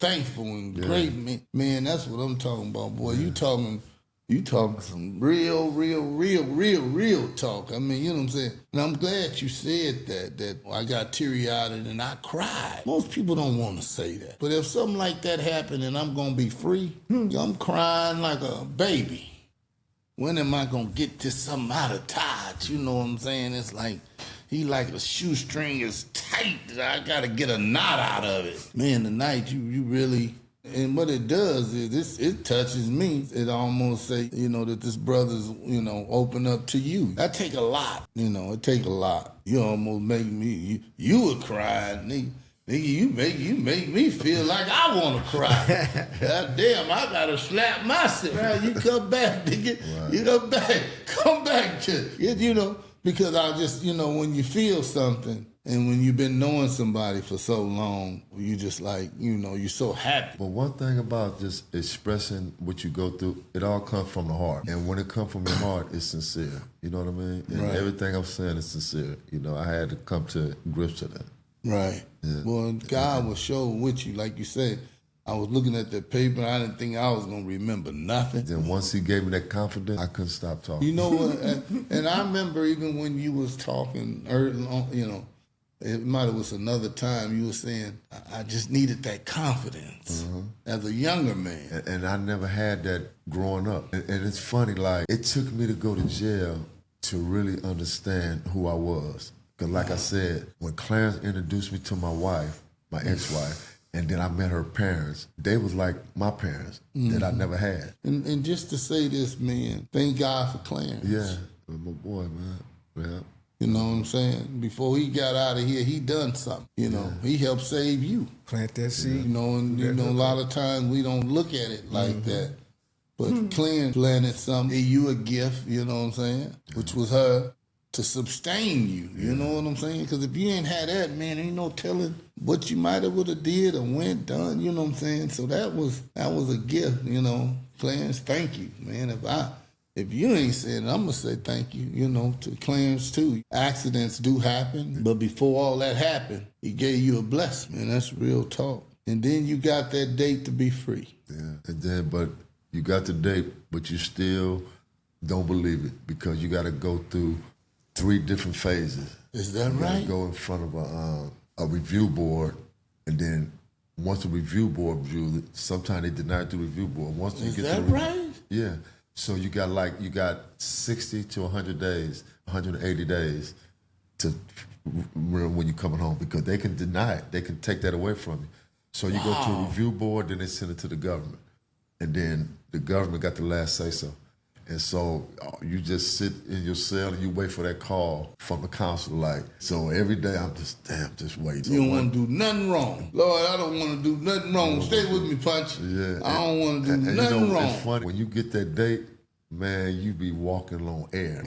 thankful and great, man, that's what I'm talking about, boy. You talking some real talk. I mean, you know what I'm saying? And I'm glad you said that I got teary-eyed and I cried. Most people don't want to say that. But if something like that happened and I'm going to be free, I'm crying like a baby. When am I going to get this something out of Todd? You know what I'm saying? It's like, he like a shoestring is tight. I got to get a knot out of it. Man, tonight you really... And what it does is it touches me. It almost say, that this brother's, open up to you. That take a lot. It take a lot. You almost make me, you would cry, nigga. You make me feel like I want to cry. God damn, I gotta slap myself. Right, you come back, nigga. Right. You come back to, because I just, when you feel something, and when you've been knowing somebody for so long, you just like, you're so happy. But one thing about just expressing what you go through, it all comes from the heart. And when it comes from your heart, it's sincere. You know what I mean? And everything I'm saying is sincere. I had to come to grips with that. Right. Yeah. Well, God was showing with you, like you said. I was looking at that paper, I didn't think I was going to remember nothing. Then once he gave me that confidence, I couldn't stop talking. You know what? And I remember even when you was talking early on, it might have was another time you were saying, I just needed that confidence as a younger man. And I never had that growing up. And it's funny, like, it took me to go to jail to really understand who I was. Because like I said, when Clarence introduced me to my wife, my ex-wife, and then I met her parents, they was like my parents that I never had. And just to say this, man, thank God for Clarence. Yeah, my boy, man. Yeah. You know what I'm saying? Before he got out of here, he done something. He helped save you. Plant that seed. And a lot of times we don't look at it like that. But Clarence planted something, gave you a gift, you know what I'm saying? Which was her to sustain you, you know what I'm saying? Because if you ain't had that, man, ain't no telling what you might have would have did or went done, you know what I'm saying? So that was a gift, Clarence, thank you, man. If you ain't saying it, I'm going to say thank you, to Clarence, too. Accidents do happen, but before all that happened, he gave you a blessing, man. That's real talk. And then you got that date to be free. Yeah, and then, but you got the date, but you still don't believe it because you got to go through 3 different phases. Is that right? You go in front of a review board, and then once the review board reviews it, sometimes they deny it to the review board. Once you Is get that to the right? Yeah. So you got 60 to 100 days, 180 days to when you're coming home because they can deny it. They can take that away from you. So you go to a review board, then they send it to the government. And then the government got the last say-so. And so you just sit in your cell and you wait for that call from the counselor. Like, so every day I'm just waiting. You don't want to do nothing wrong. Lord, I don't want to do nothing wrong. Stay with me, Punch. Yeah. I don't want to do nothing wrong. It's funny, when you get that date, man, you be walking on air.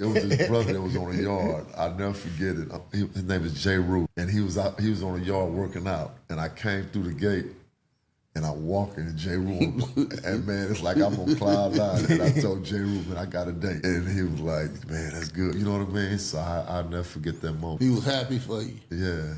It was his brother that was on the yard. I'll never forget it. His name is Jay Root. And he was on the yard working out. And I came through the gate. And I walk in J. Room, and man, it's like I'm on cloud nine. And I told J. Room, man, I got a date. And he was like, man, that's good. You know what I mean? So I'll never forget that moment. He was happy for you. Yeah.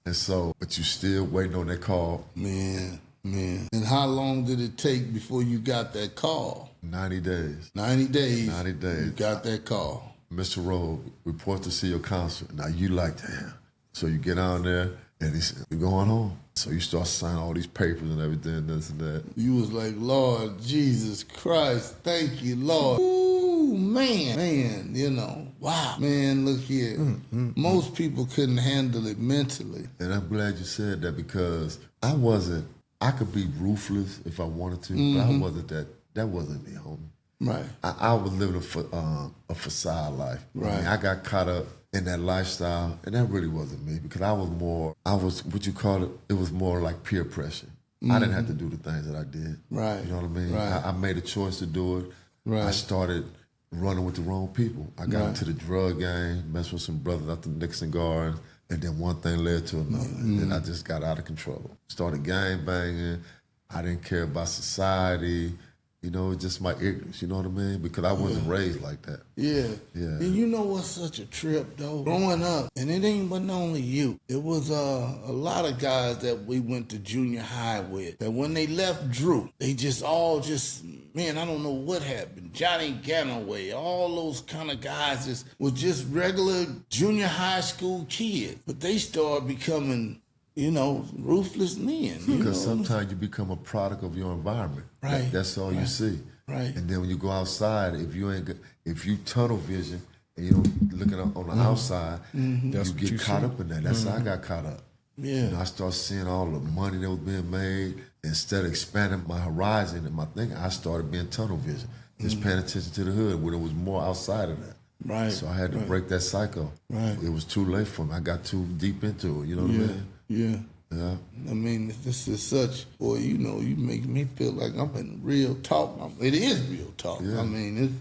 And so, but you still waiting on that call. Man. And how long did it take before you got that call? 90 days. 90 days. 90 days. You got that call. Mr. Rowe, report to see your counselor. Now you like, damn. So you get on there, and he said, we're going home. So you start signing all these papers and everything, this and that. You was like, Lord Jesus Christ, thank you, Lord. Ooh, man, wow. Man, look here. Most people couldn't handle it mentally. And I'm glad you said that because I could be ruthless if I wanted to, but I wasn't that wasn't me, homie. Right. I was living a facade life. Right. I mean, I got caught up in that lifestyle, and that really wasn't me because I was what you call it, it was more like peer pressure. I didn't have to do the things that I did. Right. You know what I mean? Right. I made a choice to do it. Right. I started running with the wrong people. I got into the drug game, messed with some brothers out the Nixon Gardens, and then one thing led to another. And then I just got out of control. Started gang banging. I didn't care about society. You know, it's just my ignorance, you know what I mean? Because I wasn't raised like that. Yeah. Yeah. And you know what's such a trip, though? Growing up, and it ain't but only you. It was a lot of guys that we went to junior high with, that when they left Drew, they just all man, I don't know what happened. Johnny Ganaway, all those kind of guys were just regular junior high school kids. But they started becoming, you know, ruthless men. Because sometimes you become a product of your environment. Right. That's all you see. Right. And then when you go outside, if you tunnel vision and you don't looking up on the outside, you get caught up in that. That's how I got caught up. Yeah. You know, I started seeing all the money that was being made. Instead of expanding my horizon and my thinking, I started being tunnel vision. Just paying attention to the hood when it was more outside of that. Right. So I had to break that cycle. Right. It was too late for me. I got too deep into it. You know what I mean? Yeah. Yeah. I mean, this is such, boy, you know, you make me feel like I'm in real talk. It is real talk. Yeah. I mean,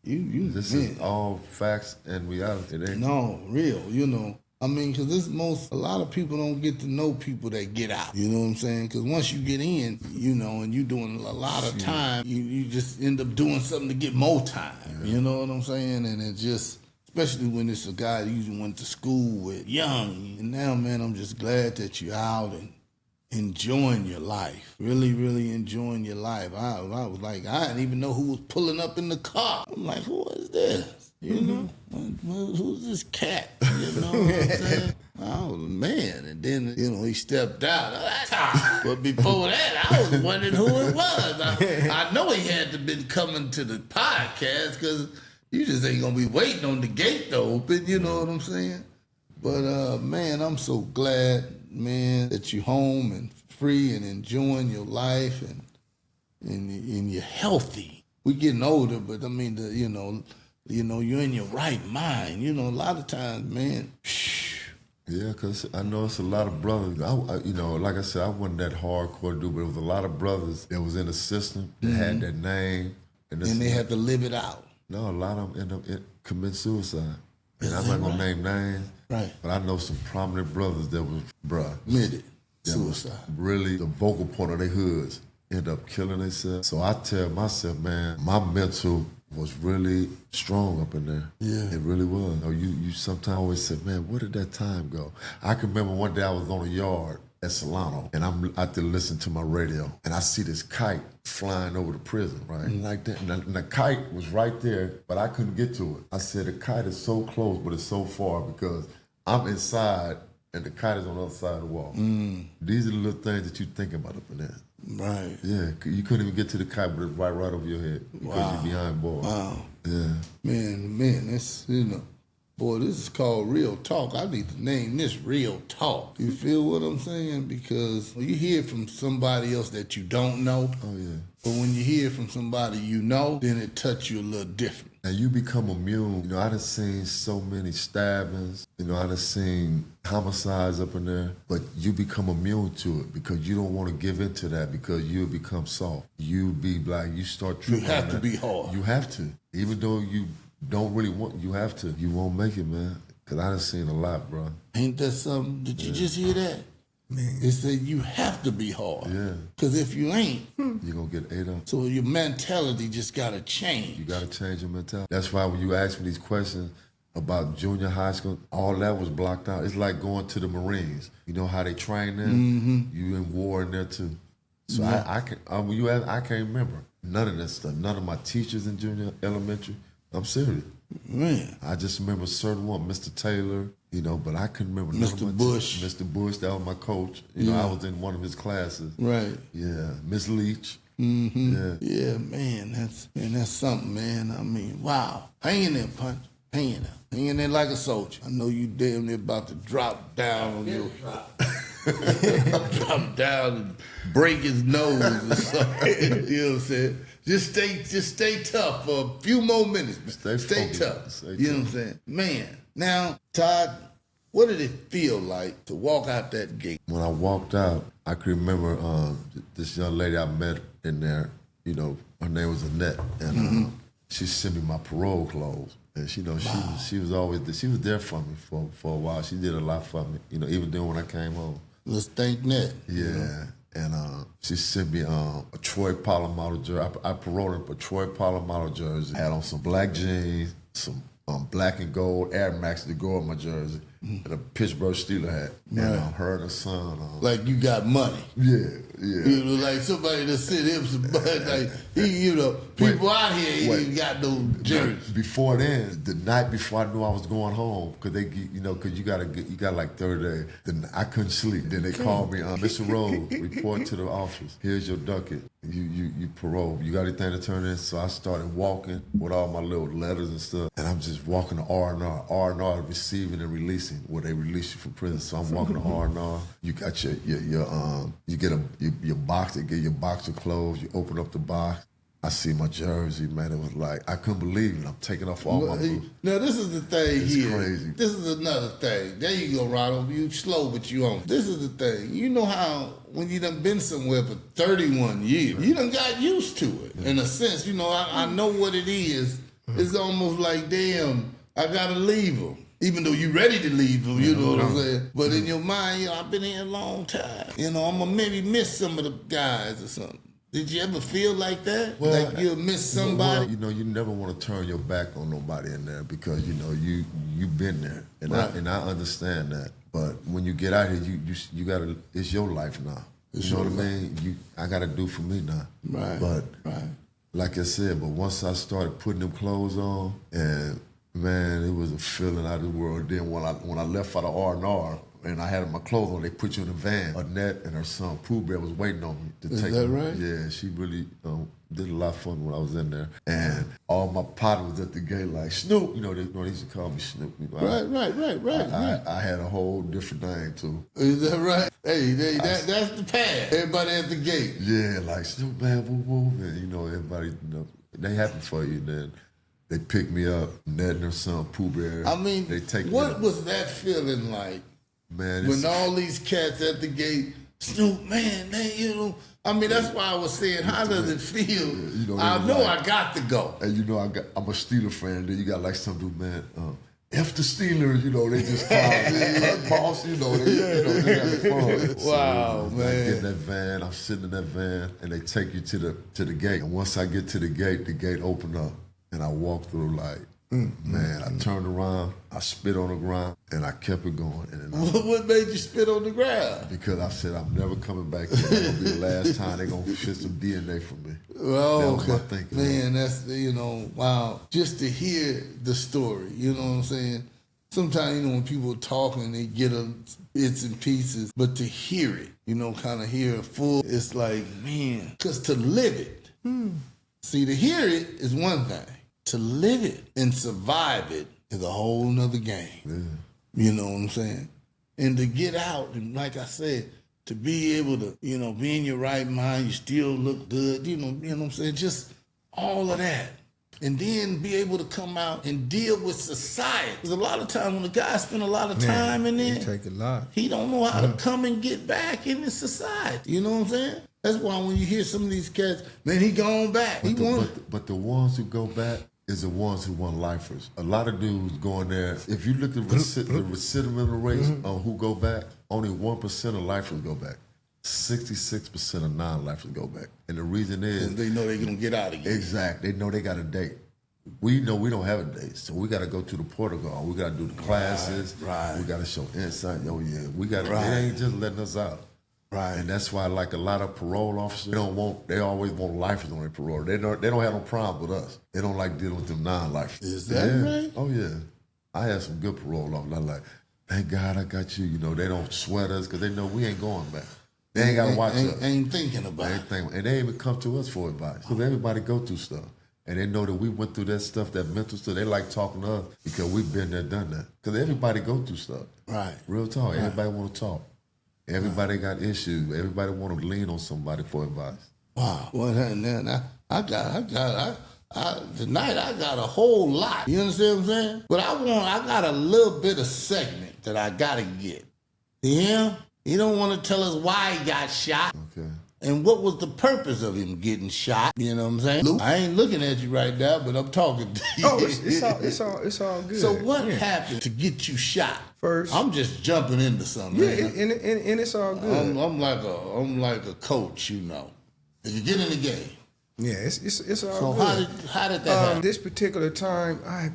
This is all facts and reality. It ain't. No, real, you know. I mean, because a lot of people don't get to know people that get out. You know what I'm saying? Because once you get in, you know, and you're doing a lot of time, you just end up doing something to get more time. Yeah. You know what I'm saying? And it just, especially when it's a guy you usually went to school with, young. And now, man, I'm just glad that you're out and enjoying your life. Really, really enjoying your life. I was like, I didn't even know who was pulling up in the car. I'm like, who is this? You know, who's this cat? You know what I'm saying? Oh, man. And then, you know, he stepped out. But before that, I was wondering who it was. I know he had to been coming to the podcast because you just ain't going to be waiting on the gate to open. You know what I'm saying? But, man, I'm so glad, man, that you're home and free and enjoying your life and you're healthy. We're getting older, but, I mean, you know, you're in your right mind. You know, a lot of times, man. Yeah, because I know it's a lot of brothers. You know, like I said, I wasn't that hardcore dude, but it was a lot of brothers that was in the system that had that name. And they had to live it out. No, a lot of them end up committing suicide. And I'm not going to name names. Right. But I know some prominent brothers that was, committed suicide. Really the vocal point of their hoods end up killing themselves. So I tell myself, man, my mental was really strong up in there. Yeah. It really was. You sometimes always say, man, where did that time go? I can remember one day I was on a yard at Solano, and I'm out there listening to my radio, and I see this kite flying over the prison, right? Like that. And the kite was right there, but I couldn't get to it. I said, the kite is so close, but it's so far because I'm inside, and the kite is on the other side of the wall. These are the little things that you think about up in there. Right. Yeah, you couldn't even get to the kite, but it's right over your head because you're behind bars. Wow. Yeah. Man, that's, you know, boy, this is called real talk. I need to name this real talk. You feel what I'm saying? Because you hear from somebody else that you don't know. Oh, yeah. But when you hear from somebody you know, then it touch you a little different. And you become immune. You know, I done seen so many stabbings. You know, I done seen homicides up in there. But you become immune to it because you don't want to give in to that because you'll become soft. You be like, you start tripping. You have to be hard. You have to. Even though you don't really want, you have to. You won't make it, man. Because I done seen a lot, bro. Ain't that something? Did you just hear that? Man. It said you have to be hard. Yeah. Because if you ain't, you're going to get ate up. So your mentality just got to change. You got to change your mentality. That's why when you ask me these questions about junior high school, all that was blocked out. It's like going to the Marines. You know how they train there? You in war in there too. So I can't remember none of that stuff. None of my teachers in junior elementary. I'm serious. Man. I just remember a certain one, Mr. Taylor, you know, but I couldn't remember Mr. Bush. Mr. Bush, that was my coach. You know, I was in one of his classes. Right. Yeah. Miss Leach. Yeah, man, that's something, man. I mean, wow. Hang in there, Punch. Hang in there. Hang in there like a soldier. I know you damn near about to drop down on your... drop down and break his nose or something. You know what I'm saying? Just stay tough for a few more minutes. Stay tough. You know what I'm saying? Man, now, Todd, what did it feel like to walk out that gate? When I walked out, I can remember this young lady I met in there. You know, her name was Annette, and she sent me my parole clothes. And she was there for me for a while. She did a lot for me. You know, even then when I came home. Let's thank Annette. Yeah. And She sent me a Troy Polamalu jersey. I paroled in a Troy Polamalu jersey. Had on some black jeans, some black and gold Air Max to go on my jersey, and a Pittsburgh Steelers hat. Right. And her and her son. Like you got money. Yeah, yeah. You know, like somebody that sent him some money. Like people out here ain't even got no jerseys. Before then, the night before I knew I was going home, because you got like 30 days. Then I couldn't sleep. Then they called me, Mr. Rose, report to the office. Here's your ducket. You parole. You got anything to turn in? So I started walking with all my little letters and stuff, and I'm just walking to R&R. R&R receiving and releasing, where they release you from prison. So I'm walking to R&R. You got your box. They get your box of clothes. You open up the box. I see my jersey, man. It was like, I couldn't believe it. I'm taking off all my boots. Now, this is the thing it's here. Crazy. This is another thing. There you go, Ronald. You slow, but you on. This is the thing. You know how when you done been somewhere for 31 years, you done got used to it. In a sense, I know what it is. It's almost like, damn, I got to leave them. Even though you ready to leave them, you know what I'm saying? But in your mind, I've been here a long time. I'm going to maybe miss some of the guys or something. Did you ever feel like that? Well, like you'll miss somebody? You never want to turn your back on nobody in there because, you've been there. And, right. I understand that. But when you get out here, you got to, it's your life now. You know what I mean? I got to do for me now. Right. But like I said, but once I started putting them clothes on, and man, it was a feeling out of the world. Then when I left out of R&R, and I had my clothes on, they put you in a van. Annette and her son, Pooh Bear, was waiting on me to take me. Is that right? Yeah, she really did a lot for me when I was in there. And all my partners was at the gate like, Snoop. They used to call me Snoop. Right. I had a whole different name, too. Is that right? Hey, that's the pad. Everybody at the gate. Yeah, like, Snoop, man, woo. And, everybody, they happy for you. And then they picked me up, Annette and her son, Pooh Bear. I mean, what was that feeling like? Man, when all these cats at the gate, Snoop, man, that's why I was saying, how does it feel? I know I got to go. And I'm a Steeler fan. Then you got like some dude, man, F the Steelers, they just call me, boss, they got fun. Wow, man. I get in that van, I'm sitting in that van, and they take you to the gate. And once I get to the gate opened up, and I walk through like, man, I turned around, I spit on the ground, and I kept it going. And then what made you spit on the ground? Because I said, I'm never coming back here. It's going to be the last time they're going to fit some DNA from me. Oh, that was my thinking. Man, that's, wow. Just to hear the story, you know what I'm saying? Sometimes, when people are talking, they get bits and pieces, but to hear it, kind of hear it full, it's like, man, because to live it, see, to hear it is one thing. To live it and survive it is a whole nother game. Yeah. You know what I'm saying? And to get out, and like I said, to be able to, be in your right mind, you still look good, you know what I'm saying? Just all of that. And then be able to come out and deal with society. Because a lot of times when a guy spend a lot of time in there, take a lot. He don't know how to come and get back in the society. You know what I'm saying? That's why when you hear some of these cats, man, he gone back. But the ones who go back is the ones who want lifers. A lot of dudes going there. If you look at the recidivism rates on who go back, only 1% of lifers go back. 66% of non-lifers go back. And the reason is... they know they're going to get out again. Exactly. They know they got a date. We know we don't have a date, so we got to go to the protocol. We got to do the classes. Right. We got to show insight. Oh, yeah. We got to... They ain't just letting us out. Right. And that's why, like a lot of parole officers, they always want lifers on their parole. They don't have no problem with us. They don't like dealing with them non-lifers. Is that right? Oh, yeah. I had some good parole officers. I'm like, thank God I got you. They don't sweat us because they know we ain't going back. They ain't got to watch us. Ain't thinking about it. And they ain't even come to us for advice. Because everybody go through stuff. And they know that we went through that stuff, that mental stuff. They like talking to us because we've been there, done that. Because everybody go through stuff. Right. Real talk. Right. Everybody want to talk. Everybody got issues. Everybody want to lean on somebody for advice. Wow. Well, then tonight I got a whole lot. You understand what I'm saying? But I got a little bit of segment that I got to get. Yeah? He don't want to tell us why he got shot. Okay. And what was the purpose of him getting shot? You know what I'm saying? Luke, I ain't looking at you right now, but I'm talking to you. Oh, it's all good. So what happened to get you shot? First, I'm just jumping into something. Yeah, and it's all good. I'm like a coach, you know. If you get in the game. Yeah, it's all so good. How did that happen? This particular time, I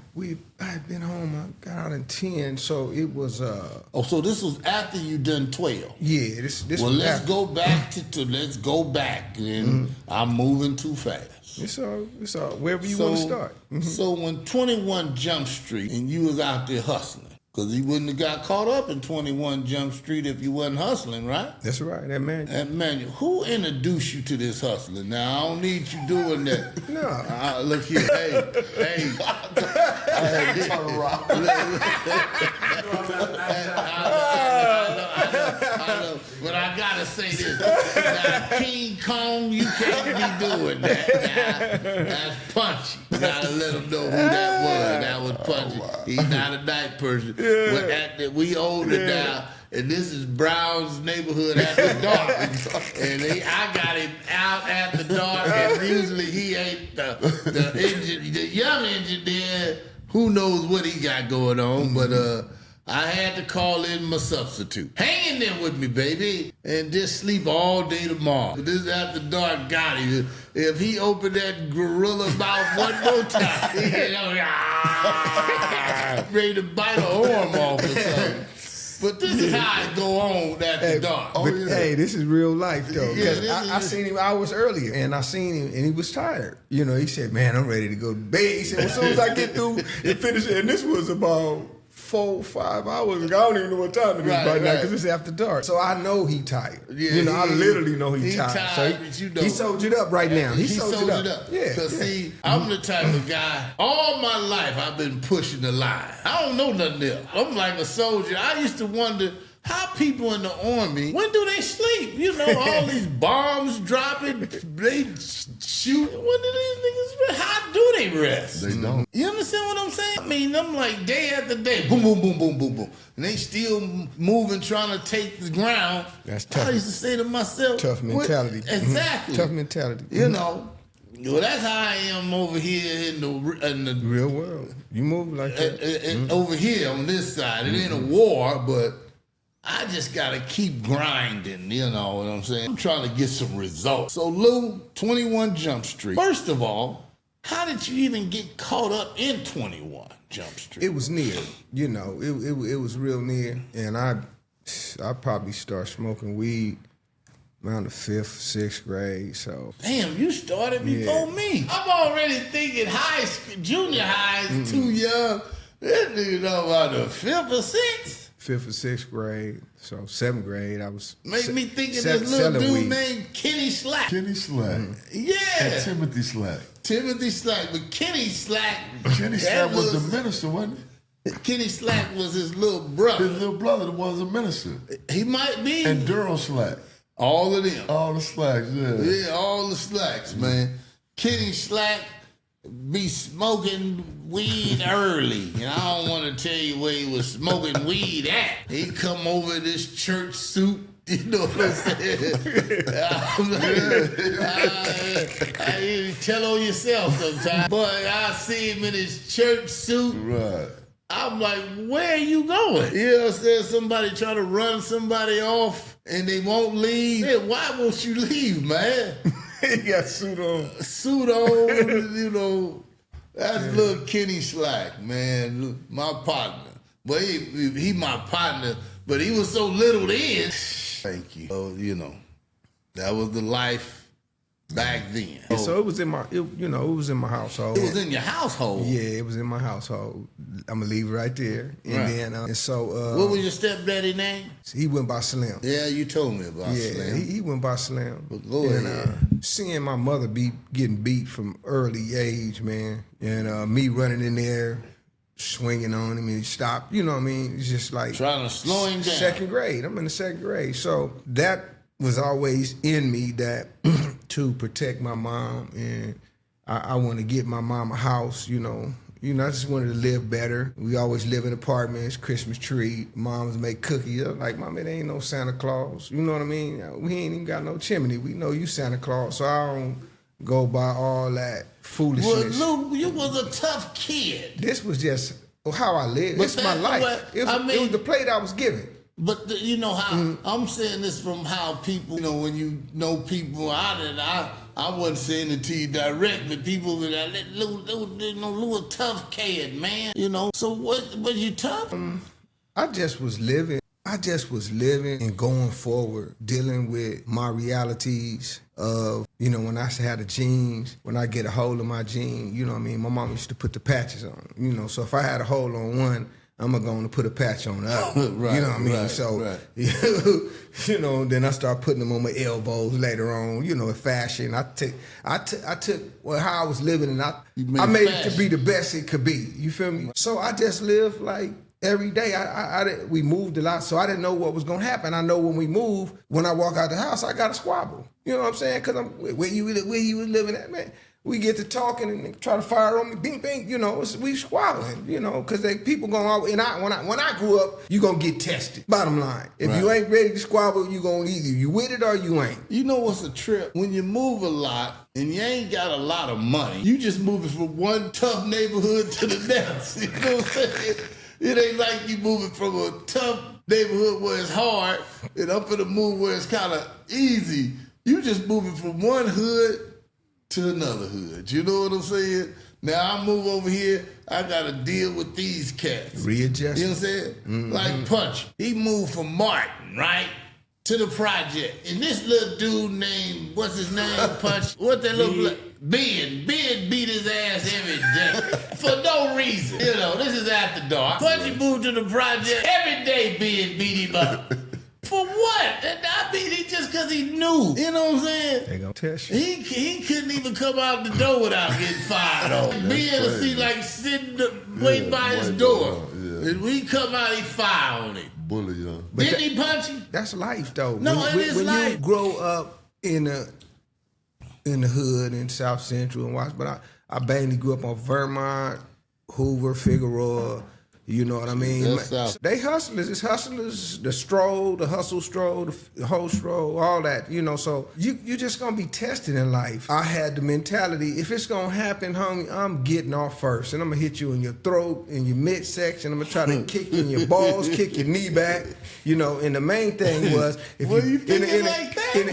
had been home. I got out in 10, so it was. So this was after you done 12. Yeah, this. Well, was let's after. go back to let's go back. And I'm moving too fast. It's all wherever you want to start. So when 21 Jump Street and you was out there hustling. Because he wouldn't have got caught up in 21 Jump Street if you wasn't hustling, right? That's right, that man. Who introduced you to this hustling? Now, I don't need you doing that. No. Look here, hey. I had to turn around. I know. But I got to say this. Now, King Kong, you can't be doing that. Now, that's punchy. You got to let him know who that was. That was punchy. He's not a night person. Yeah. We older now, and this is Brown's neighborhood after dark. And I got him out after dark, and usually he ain't the young engineer. Who knows what he got going on, but I had to call in my substitute. Hang in there with me, baby, and just sleep all day tomorrow. This after dark got him. If he opened that gorilla mouth one more time, ready to bite an arm off or something. But this is how it go on after dark. Hey, this is real life, though. Because I seen him hours earlier, and I seen him, and he was tired. You know, he said, man, I'm ready to go to bed. He said, as soon as I get through and finish it, and this was about 4, 5 hours ago. I don't even know what time it is right now because it's after dark. So I know he tired. Yeah, I literally know he tired. So he soldiered up right now. He soldiered up. Yeah. Because see, I'm the type of guy, all my life I've been pushing the line. I don't know nothing else. I'm like a soldier. I used to wonder how people in the army, when do they sleep? You know, all these bombs dropping, they shoot. When do these niggas rest? How do they rest? They don't. You understand what I'm saying? I mean, I'm like day after day, boom, boom, boom, boom, boom, boom. And they still moving, trying to take the ground. That's tough. I used to say to myself. Tough mentality. Exactly. Tough mentality. You know. Well, that's how I am over here in the real world. You move like that. Over here on this side. It ain't a war, but I just got to keep grinding, you know what I'm saying? I'm trying to get some results. So, Lou, 21 Jump Street. First of all, how did you even get caught up in 21 Jump Street? It was near, you know, it was real near. And I probably started smoking weed around the 5th, 6th grade, so. Damn, you started before me. I'm already thinking high school, junior high is too young. That nigga know about the 5th or 6th. 5th or 6th grade, so 7th grade, I was. Make me think of this little dude named Kenny Slack. Kenny Slack. Yeah. And Timothy Slack. Timothy Slack, but Kenny Slack. Kenny Slack was the minister, wasn't he? Kenny Slack was his little brother. His little brother was a minister. He might be. And Daryl Slack. All of them. All the Slacks, yeah. Yeah, all the Slacks, man. Kenny Slack be smoking weed early. And I don't want to tell you where he was smoking weed at. He come over this church suit. You know what I'm saying? I tell on yourself sometimes. But I see him in his church suit. Right. I'm like, where are you going? You know what I'm saying? Somebody trying to run somebody off and they won't leave. Hey, why won't you leave, man? He got suit on. Suit on, you know. That's little Kenny Slack, man. My partner. But he my partner, but he was so little then. Thank you. So, you know, that was the life back then. So it was in my, it was in my household. It was in your household? Yeah, it was in my household. I'm going to leave it right there. And then, and so. What was your stepdaddy name? He went by Slim. Yeah, you told me about Slim. Yeah, he went by Slim. But go ahead. Seeing my mother getting beat from early age, man, and me running in there, swinging on him, and he stopped. You know what I mean? It's just like trying to slow him down. 2nd grade. I'm in the 2nd grade, so that was always in me that to protect my mom, and I want to get my mom a house. You know, You know, I just wanted to live better. We always live in apartments, Christmas tree. Moms make cookies. I'm like, Mom, it ain't no Santa Claus. You know what I mean? We ain't even got no chimney. We know you Santa Claus, so I don't go by all that foolishness. Well, Lou, you was a tough kid. This was just how I lived. But It's my life. It was the plate I was given. But you know how I'm saying this from how people, you know, when you know people out and I wasn't saying it to you direct, but people were like, Lou a tough kid, man. You know, so what was you tough? I just was living and going forward, dealing with my realities of, you know, when I had the jeans, when I get a hold of my jeans, you know what I mean? My mom used to put the patches on, you know, so if I had a hold on one, I'm going to put a patch on the other. Right, you know what I mean? right, So, right. you know, then I start putting them on my elbows later on, you know, in fashion. I took how I was living and I made it to be the best it could be. You feel me? So I just lived like every day. We moved a lot, so I didn't know what was going to happen. I know when we move, when I walk out the house, I got to squabble. You know what I'm saying? Because where you was living at, man. We get to talking and try to fire on me, bing, bing, you know, we squabbling, you know, because people going to always, and when I grew up, you going to get tested, bottom line. If you ain't ready to squabble, you going to either you with it or you ain't. You know what's a trip? When you move a lot and you ain't got a lot of money, you just moving from one tough neighborhood to the next. You know what I'm saying? It ain't like you moving from a tough neighborhood where it's hard and up in the move where it's kind of easy. You just moving from one hood to another hood. You know what I'm saying? Now I move over here, I gotta deal with these cats. Readjust. You know what I'm saying? Mm-hmm. Like Punch. He moved from Martin, right? To the project. And this little dude named, what's his name, Punch? What that little Ben beat his ass every day. For no reason. You know, this is after dark. Punchy moved to the project. Every day Ben beat him up. For what? I mean, just because he knew. You know what I'm saying? They gonna test you. He couldn't even come out the door without getting fired on. Me and the see like sitting waiting by his door. And when he come out, he fired on him. Bully, yeah. Didn't he punch him? That's life, though. No, when life. You grow up in the hood in South Central and watch, but I mainly grew up on Vermont, Hoover, Figueroa. You know what I mean? They hustlers. It's hustlers, the stroll, the hustle stroll, the whole stroll, all that, you know. So you just going to be tested in life. I had the mentality, if it's going to happen, homie, I'm getting off first. And I'm going to hit you in your throat, in your midsection. I'm going to try to kick you in your balls, kick your knee back. You know, and the main thing was, if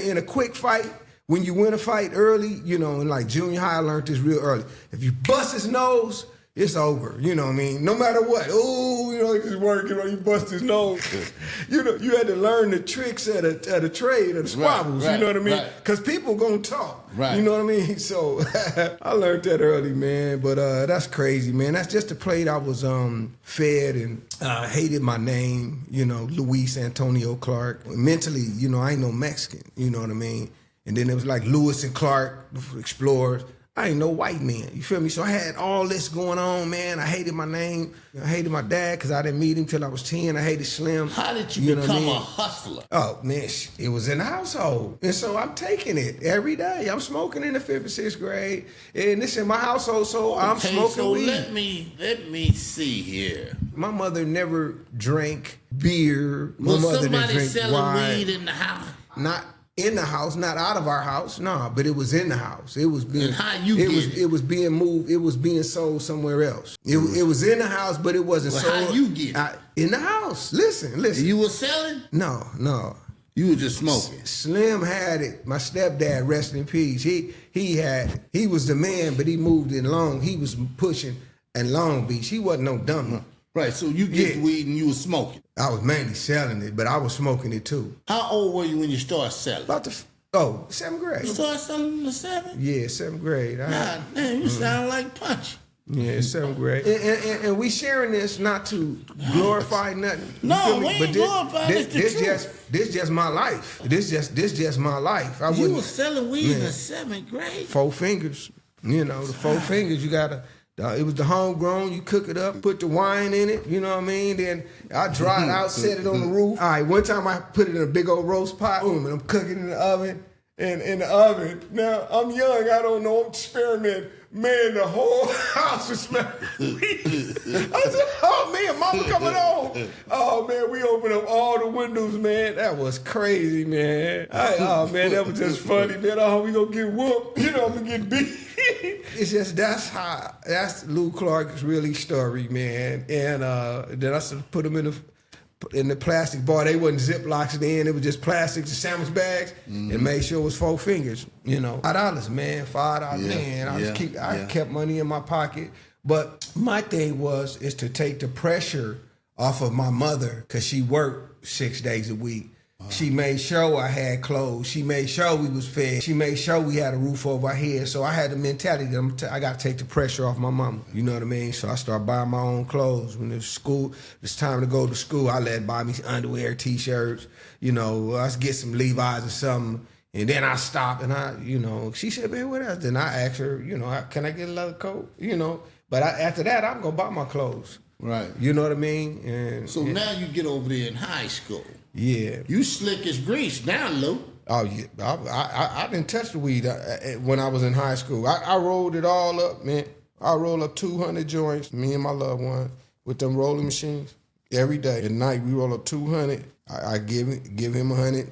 in a quick fight, when you win a fight early, you know, in like junior high, I learned this real early. If you bust his nose, it's over, you know what I mean? No matter what. Oh, you know, he's working, you bust his nose. You know, you had to learn the tricks of the trade, of the squabbles, you know what I mean? Because people gonna talk, you know what I mean? So I learned that early, man. But that's crazy, man. That's just the plate I was fed, and hated my name, you know, Luis Antonio Clark. Mentally, you know, I ain't no Mexican, you know what I mean? And then it was like Lewis and Clark, the explorers. I ain't no white man, you feel me? So I had all this going on, man. I hated my name. I hated my dad because I didn't meet him till I was 10. I hated Slim. How did you become a hustler? Oh, man, it was in the household. And so I'm taking it every day. I'm smoking in the 5th and 6th grade. And it's in my household, so I'm smoking weed. Let me see here. My mother never drank beer. My Was mother somebody didn't drink selling wine. weed in the house? Not in the house, not out of our house, no, but it was in the house. It was being. And how you get it? It was being moved. It was being sold somewhere else. It was in the house, but it wasn't sold. How you get it? In the house. Listen. You were selling? No. You were just smoking. Slim had it. My stepdad, rest in peace. He was the man, but he moved in He was pushing in Long Beach. He wasn't no dummy. Right, so you get the weed and you were smoking. I was mainly selling it, but I was smoking it too. How old were you when you started selling? About 7th grade. You started selling in the 7th? Yeah, 7th grade. God damn, you sound like Punch. Yeah, 7th grade. And we sharing this not to glorify nothing. No, we ain't glorifying this just my life. This just my life. You was selling weed in the 7th grade? 4 fingers. You know, the 4 fingers, you gotta. It was the homegrown. You cook it up, put the wine in it. You know what I mean? Then I dry it out, set it on the roof. All right, one time I put it in a big old roast pot. Boom, and I'm cooking in the oven. And in the oven. Now, I'm young. I don't know. I'm experimenting. man, the whole house was smelling weed. I said, oh man, mama coming home. Oh man, we opened up all the windows, man. That was crazy, man. Oh man, that was just funny, man. Oh, we gonna get whooped. You know, I'm gonna get beat. It's just, that's Lou Clark's really story, man. And then I put him in the plastic bar. They wasn't Ziplocs then. It was just plastic, the sandwich bags, and made sure it was 4 fingers. You know, $5, man. $5, man. I kept money in my pocket. But my thing is to take the pressure off of my mother, because she worked 6 days a week. She made sure I had clothes. She made sure we was fed. She made sure we had a roof over our head. So I had the mentality that I got to take the pressure off my mama. You know what I mean? So I started buying my own clothes. When it's time to go to school, I let buy me underwear, T-shirts. You know, I get some Levi's or something. And then I stopped and she said, man, what else? Then I asked her, can I get a leather coat? But after that, I'm going to buy my clothes. Right. You know what I mean? And now you get over there in high school. Yeah. You slick as grease now, Lou. Oh, yeah. I didn't touch the weed when I was in high school. I rolled it all up, man. I rolled up 200 joints, me and my loved one, with them rolling machines. Every day. At night, we roll up 200. I give him 100,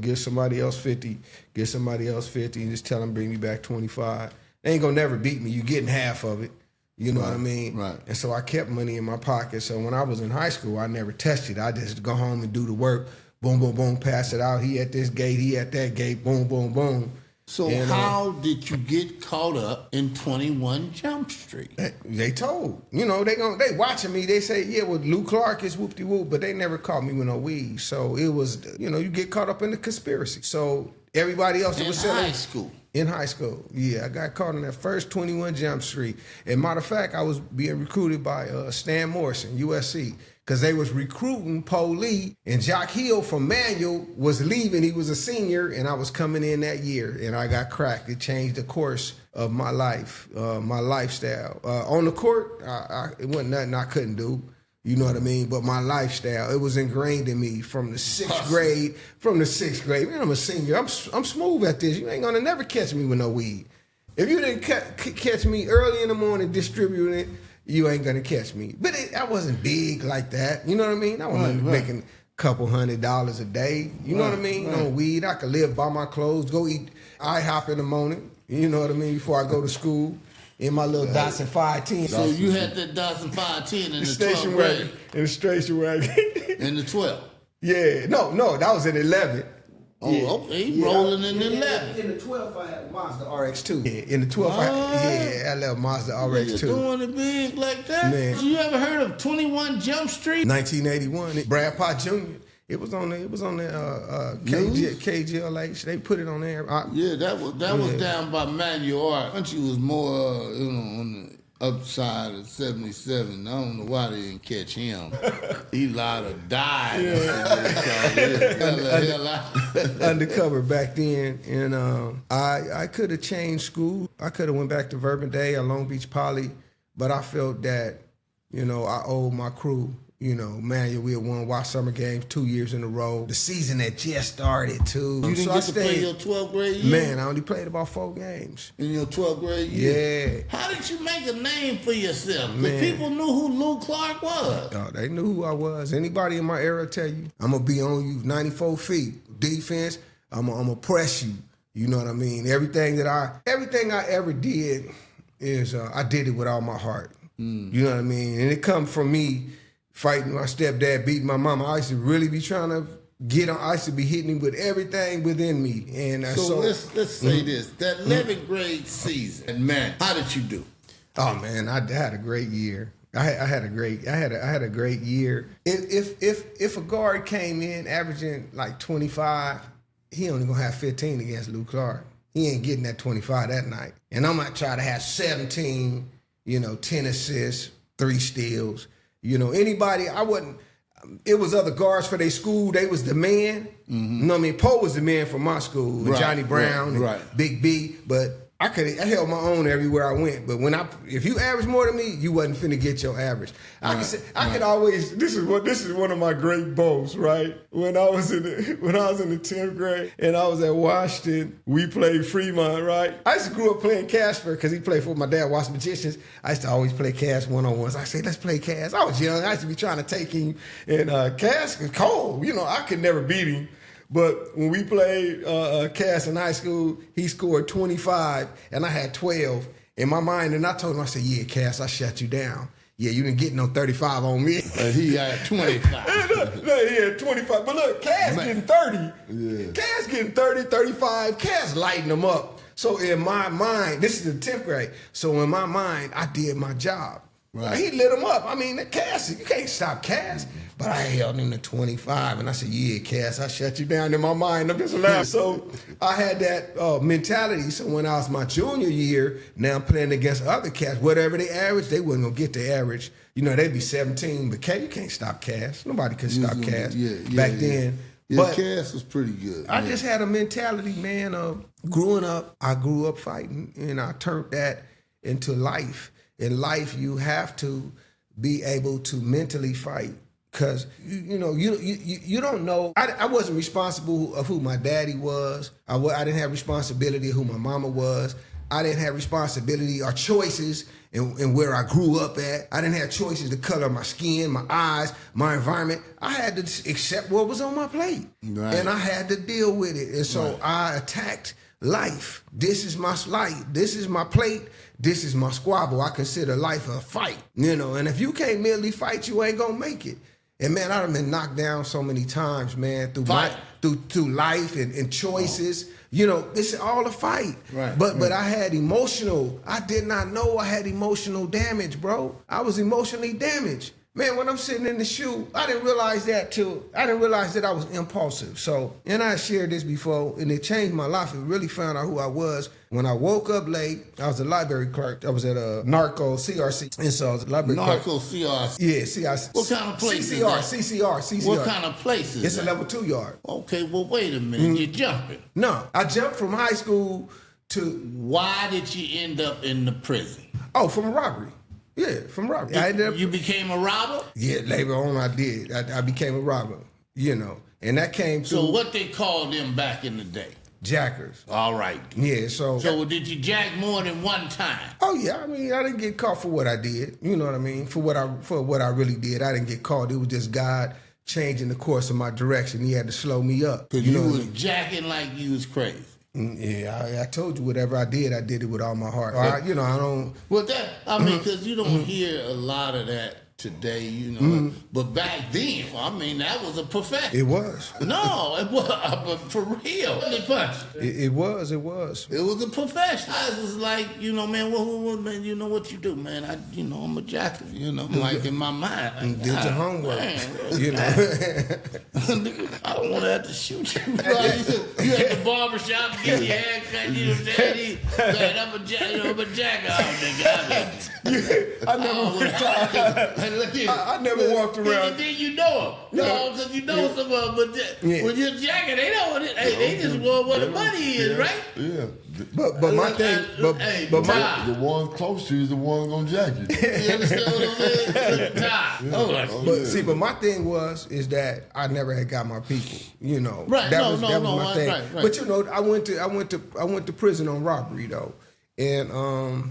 give somebody else 50, give somebody else 50, and just tell them bring me back 25. They ain't gonna never beat me. You getting half of it. You know what I mean? Right. And so I kept money in my pocket. So when I was in high school, I never touched it. I just go home and do the work. Boom, boom, boom, pass it out. He at this gate, he at that gate. Boom, boom, boom. So how did you get caught up in 21 Jump Street? They told. They watching me. They say, yeah, well, Lou Clark is whoop-de-whoop, but they never caught me with no weed. So it was, you get caught up in the conspiracy. So everybody else that was selling. In high school? In high school, yeah. I got caught on that first 21 Jump Street. And matter of fact, I was being recruited by Stan Morrison, USC, because they was recruiting Poe Lee, and Jock Hill from Manual was leaving. He was a senior, and I was coming in that year, and I got cracked. It changed the course of my life, my lifestyle. On the court, it wasn't nothing I couldn't do. You know what I mean? But my lifestyle, it was ingrained in me from the sixth grade. Man, I'm a senior. I'm smooth at this. You ain't gonna never catch me with no weed. If you didn't catch me early in the morning distributing it, you ain't gonna catch me. But I wasn't big like that. You know what I mean? I wasn't making a couple $100 a day. You know what I mean? No weed. I could live by my clothes, go eat IHOP in the morning. You know what I mean? Before I go to school. In my little Datsun 510. So you had that Datsun 510 in the station 12th grade? wagon. In the station wagon. In the 12th? Yeah. No, that was in 11. Oh, yeah. Okay. Rolling in 11. In the 12th, I had Mazda RX-2. Yeah, in the 12th, I left Mazda RX-2. Doing it big like that? Man. You ever heard of 21 Jump Street? 1981. Brad Pot Jr. It was on the KGLH. They put it on there. That was down by Manual Art. Country was more on the upside of 77. I don't know why they didn't catch him. He lied or died. Undercover back then, and I could have changed school. I could have went back to Verbum Day or Long Beach Poly, but I felt that I owed my crew. Man, we had won Watch Summer Games 2 years in a row. The season had just started, too. You didn't get to play your 12th grade year? Man, I only played about 4 games. In your 12th grade year? Yeah. How did you make a name for yourself? Because people knew who Lou Clark was. Oh, they knew who I was. Anybody in my era tell you, I'm going to be on you 94 feet. Defense, I'm going to press you. You know what I mean? Everything I ever did is I did it with all my heart. You know what I mean? And it come from me fighting my stepdad, beating my mama. I used to really be trying to get on. I used to be hitting him with everything within me. And so let's say this: that 11th grade season, man, how did you do? Oh man, I had a great year. I had a great year. If a guard came in averaging like 25, he only gonna have 15 against Lou Clark. He ain't getting that 25 that night. And I'm gonna try to have 17, 10 assists, 3 steals. Anybody, it was other guards for their school. They was the man. You know what I mean? Poe was the man for my school. Right, Johnny Brown, and Big B. But I held my own everywhere I went, but if you average more than me, you wasn't finna get your average. I could always. This is one of my great boasts, right? When I was in the 10th grade and I was at Washington, we played Fremont, right? I used to grow up playing Casper because he played for my dad, watched Magicians. I used to always play Cass one-on-ones. I said, let's play Cass. I was young. I used to be trying to take him, and Cass is cold. I could never beat him. But when we played Cass in high school, he scored 25 and I had 12 in my mind. And I told him, I said, yeah, Cass, I shut you down. Yeah, you didn't get no 35 on me. He had 25. No, he had 25. But look, Cass getting 30. Yeah. Cass getting 30, 35. Cass lighting them up. So in my mind, this is the 10th grade. So in my mind, I did my job. Right. He lit him up. I mean, Cass, you can't stop Cass. But I held him to 25, and I said, yeah, Cass, I shut you down in my mind. I'm just laughing. So I had that mentality. So when I was my junior year, now I'm playing against other cats. Whatever they average, they wasn't going to get the average. They'd be 17, but you can't stop Cass. Nobody could stop Cass back then. Yeah, but Cass was pretty good. I just had a mentality, man, of growing up. I grew up fighting, and I turned that into life. In life, you have to be able to mentally fight. Because, you don't know. I wasn't responsible of who my daddy was. I didn't have responsibility of who my mama was. I didn't have responsibility or choices in where I grew up at. I didn't have choices, the color of my skin, my eyes, my environment. I had to accept what was on my plate. Right. And I had to deal with it. And so I attacked life. This is my life. This is my plate. This is my squabble. I consider life a fight. And if you can't merely fight, you ain't gonna make it. And man, I've been knocked down so many times, man, through life and choices. This is all a fight. Right. But I had I did not know I had emotional damage, bro. I was emotionally damaged. Man, when I'm sitting in the shoe, I didn't realize that I was impulsive. So, and I shared this before, and it changed my life. It really found out who I was. When I woke up late, I was a library clerk. I was at a Narco CRC. And so I was a library clerk. Narco CRC? Yeah, CRC. What kind of place is that? CCR. What kind of place is It's that? a level 2 yard. Okay, well, wait a minute. You're jumping. No, I jumped from high school to... Why did you end up in the prison? Oh, from a robbery. Yeah, from robbery. You became a robber? Yeah, later on I did. I became a robber, and that came through. So what they called them back in the day? Jackers. All right. Yeah, so did you jack more than one time? Oh yeah, I mean, I didn't get caught for what I did. You know what I mean? For what I really did, I didn't get caught. It was just God changing the course of my direction. He had to slow me up. Because you was jacking like you was crazy. Yeah, I told you whatever I did it with all my heart. I don't. Well, because you don't hear a lot of that today, But back then, that was a profession. It was. No, it was, but for real. It was. It was a profession. I was like, man, man, you know what you do, man. I'm a jacker, like in my mind. Like, did your homework. I don't want to have to shoot you. You at the barbershop, get your hair cut, you know what I'm saying? I'm a jacker. I never walked around. Then you know them. No, because you know someone. But when you're jacking, they know what they just want what the money is, right? Yeah. But my thing, the one close to you is the one gonna jack you. You understand what I'm saying? But but my thing is that I never had got my people. Right? That was my thing. Right. But I went to prison on robbery though, and how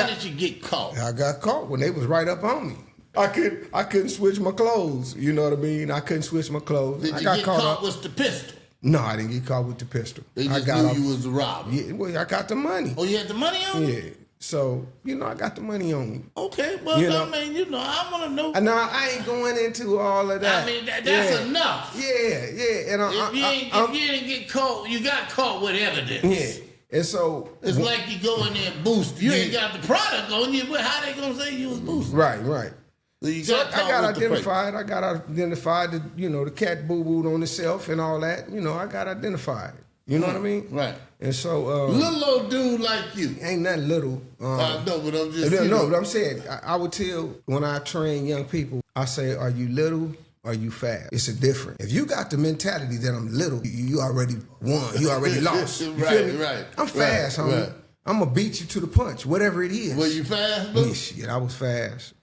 did you get caught? I got caught when they was right up on me. I couldn't switch my clothes. You know what I mean? I couldn't switch my clothes. Did you get caught with the pistol? No, I didn't get caught with the pistol. They just knew you was the robber. Yeah, well, I got the money. Oh, you had the money on you? Yeah. So, I got the money on me. Okay, well, I want to know. No, I ain't going into all of that. I mean, that's enough. Yeah. And if you didn't get caught, you got caught with evidence. Yeah. And so it's like you go in there and boost. You ain't got the product on you, but how they gonna say you was boosted? Right. So I got identified. The cat boo-booed on itself and all that. I got identified. You know what I mean? Right. And so little old dude like you. Ain't nothing little. No, but I'm just but I'm saying I would tell when I train young people, I say, are you little? Are you fast? It's a difference. If you got the mentality that I'm little, you already won. You already lost. You feel me? Right. I'm fast, homie. I'm gonna beat you to the punch, whatever it is. Were you fast, though? Yeah, shit, I was fast.